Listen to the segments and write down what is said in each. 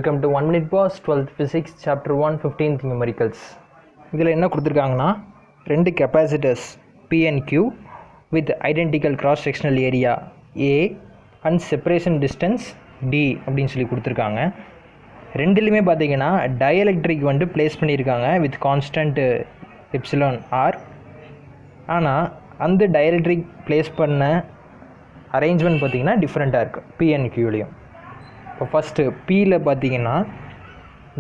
Welcome to 1 minute pause 12th physics chapter 1 15th numericals. இதில் என்ன கொடுத்துருக்காங்கன்னா ரெண்டு capacitors P and Q with identical cross sectional area A and separation distance D அப்படின்னு சொல்லி கொடுத்துருக்காங்க. ரெண்டுலையுமே பார்த்தீங்கன்னா டயஎலக்ட்ரிக் வந்து பிளேஸ் பண்ணியிருக்காங்க வித் கான்ஸ்டன்ட் எப்சிலான் ஆர். ஆனால் அந்த டயஎலக்ட்ரிக் பிளேஸ் பண்ண அரேஞ்ச்மெண்ட் பார்த்திங்கன்னா டிஃப்ரெண்ட்டாக இருக்குது P and Qலையும். இப்போ ஃபஸ்ட்டு Pயில் பார்த்தீங்கன்னா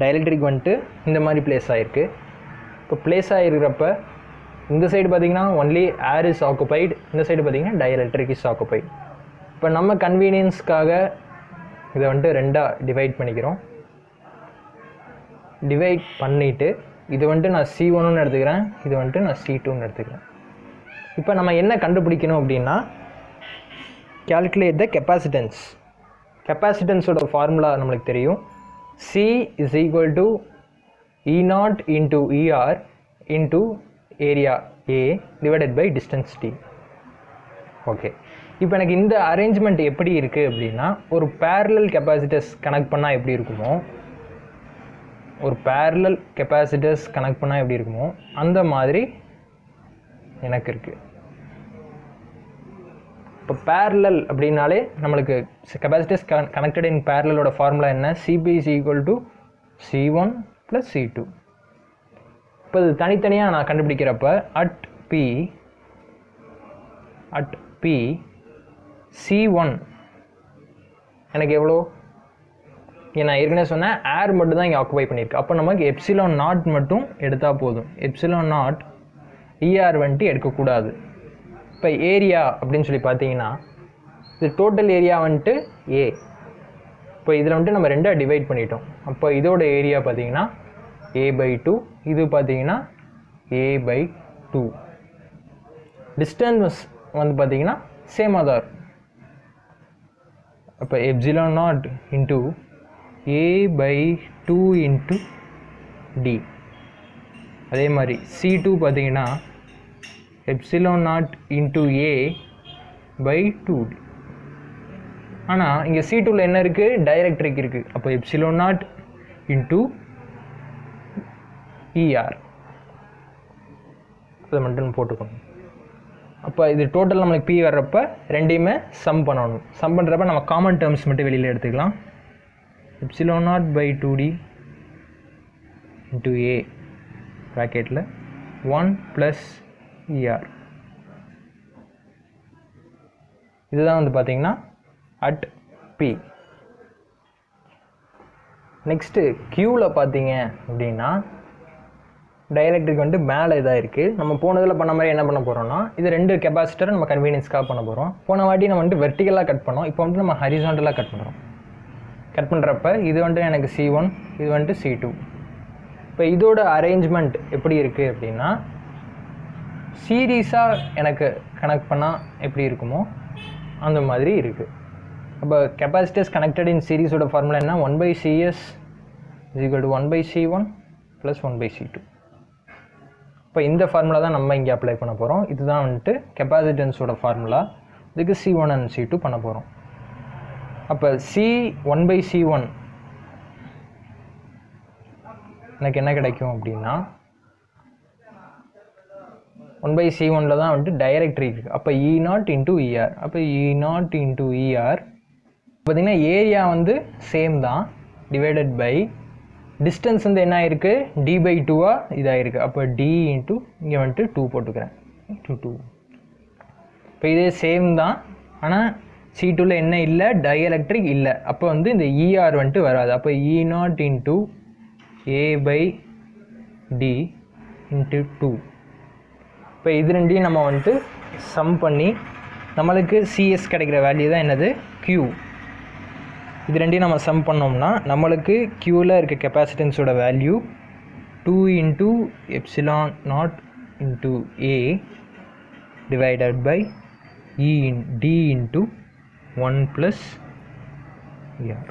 டயஎலக்ட்ரிக் வந்துட்டு இந்த மாதிரி பிளேஸ் ஆகிருக்கு. இப்போ பிளேஸ் ஆகிருக்கிறப்ப இந்த சைடு பார்த்திங்கன்னா ஒன்லி ஏர் இஸ் ஆக்குபைடு, இந்த சைடு பார்த்திங்கன்னா டயஎலக்ட்ரிக் இஸ் ஆக்குபைடு. இப்போ நம்ம கன்வீனியன்ஸ்க்காக இதை வந்துட்டு ரெண்டாக டிவைட் பண்ணிக்கிறோம். டிவைட் பண்ணிவிட்டு இது வந்துட்டு நான் C1ன்னு எடுத்துக்கிறேன், இது வந்துட்டு நான் C2ன்னு எடுத்துக்கிறேன். இப்போ நம்ம என்ன கண்டுபிடிக்கணும் அப்படின்னா calculate the capacitance. கெப்பாசிட்டன்ஸோட ஃபார்முலா நம்மளுக்கு தெரியும். C is equal to E0 into ER into area A divided by distance T. Okay, இப்போ எனக்கு இந்த அரேஞ்ச்மெண்ட் எப்படி இருக்குது அப்படின்னா ஒரு parallel கெப்பாசிட்டர்ஸ் கனெக்ட் பண்ணால் எப்படி இருக்குமோ, ஒரு parallel கெப்பாசிட்டர்ஸ் கனெக்ட் பண்ணால் எப்படி இருக்குமோ அந்த மாதிரி எனக்கு இருக்குது. இப்போ பேரலல் அப்படின்னாலே நம்மளுக்கு கெப்பாசிட்டர்ஸ் கனெக்டட் இன் பேரலோட ஃபார்முலா என்ன? CP is equal to C1 plus C2. இப்போ இது தனித்தனியாக நான் கண்டுபிடிக்கிறப்ப at P C1 எனக்கு எவ்வளோ? நான் ஏற்கனவே சொன்னேன் ஏர் மட்டும் தான் இங்கே ஆக்குபை பண்ணியிருக்கு. அப்போ நமக்கு எப்சிலான் நாட் மட்டும் எடுத்தால் போதும். எப்சிலான் நாட் ER வந்துட்டு எடுக்கக்கூடாது. இப்போ ஏரியா அப்படின்னு சொல்லி பார்த்தீங்கன்னா இது டோட்டல் ஏரியா வந்துட்டு A. இப்போ இதில் வந்துட்டு நம்ம ரெண்டாக டிவைட் பண்ணிட்டோம். அப்போ இதோட ஏரியா பார்த்தீங்கன்னா A/2, இது பார்த்தீங்கன்னா A/2. டிஸ்டன்ஸ் வந்து பார்த்தீங்கன்னா சேமாக தான் இருக்கும். அப்போ epsilon naught into A/2 into D. அதே மாதிரி C2 பார்த்தீங்கன்னா எப்சிலான் நாட் இன்ட்டு A/2D. ஆனால் இங்கே C2வில் என்ன இருக்குது? டைஎலக்ட்ரிக் இருக்குது. அப்போ எப்சிலான் நாட் இன்ட்டு ER அதை மட்டும் போட்டுக்கணும். அப்போ இது டோட்டல் நம்மளுக்கு P வர்றப்ப ரெண்டையுமே சம் பண்ணணும். சம் பண்ணுறப்ப நம்ம காமன் டேர்ம்ஸ் மட்டும் வெளியில் எடுத்துக்கலாம். Epsilon not by 2D into A ப்ராக்கெட்டில் 1 ப்ளஸ் ER. இதுதான் வந்து பார்த்தீங்கன்னா at P. நெக்ஸ்ட்டு Qவில் பார்த்தீங்க அப்படின்னா டயஎலக்ட்ரிக் வந்துட்டு மேலே இதாக இருக்குது. நம்ம போனதில் பண்ண மாதிரி என்ன பண்ண போகிறோம்னா இது ரெண்டு கெப்பாசிட்டரை நம்ம கன்வீனியன்ஸ்க்காக பண்ண போகிறோம். போன வாட்டி நம்ம வந்துட்டு வெர்டிகலாக கட் பண்ணோம், இப்போ வந்துட்டு நம்ம ஹரிசாண்டலாக கட் பண்ணுறோம். கட் பண்ணுறப்ப இது வந்துட்டு எனக்கு C1, இது வந்துட்டு C2. இப்போ இதோட அரேஞ்ச்மெண்ட் எப்படி இருக்குது அப்படின்னா சீரீஸாக எனக்கு கனெக்ட் பண்ணால் எப்படி இருக்குமோ அந்த மாதிரி இருக்குது. அப்போ கெப்பாசிட்டர்ஸ் கனெக்டட் இன் சீரீஸோட ஃபார்முலா என்ன? 1/CS is equal to 1/C1 plus 1/C2. இப்போ இந்த ஃபார்முலா தான் நம்ம இங்கே அப்ளை பண்ண போகிறோம். இதுதான் வந்துட்டு கெப்பாசிட்டன்ஸோட ஃபார்முலா. இதுக்கு C1 and C2 பண்ண போகிறோம். அப்போ C1/C1 எனக்கு என்ன கிடைக்கும் அப்படின்னா 1/C1ல் தான் வந்துட்டு டைஎலக்ட்ரிக் இருக்குது. அப்போ E0 இன்ட்டு ER. அப்போ E0 இன்ட்டு ER பார்த்திங்கன்னா ஏரியா வந்து சேம் தான், டிவைடட் பை டிஸ்டன்ஸ் வந்து என்ன ஆயிருக்கு? D/2ஆக இதாகிருக்கு. அப்போ D இன்ட்டு இங்கே வந்துட்டு 2 போட்டுக்கிறேன், 2. இப்போ இதே சேம் தான், ஆனால் C2வில் என்ன இல்லை? டயஎலக்ட்ரிக் இல்லை. அப்போ வந்து இந்த ER வந்துட்டு வராது. அப்போ E0 இன்ட்டு A/D இன்ட்டு 2. இப்போ இது ரெண்டையும் நம்ம வந்துட்டு சம் பண்ணி நம்மளுக்கு CS கிடைக்கிற வேல்யூ தான் என்னது? Q. இது ரெண்டையும் நம்ம சம் பண்ணோம்னா நம்மளுக்கு Qவில் இருக்க கெப்பாசிட்டன்ஸோட value 2 into epsilon naught into A divided by D into 1 plus ER.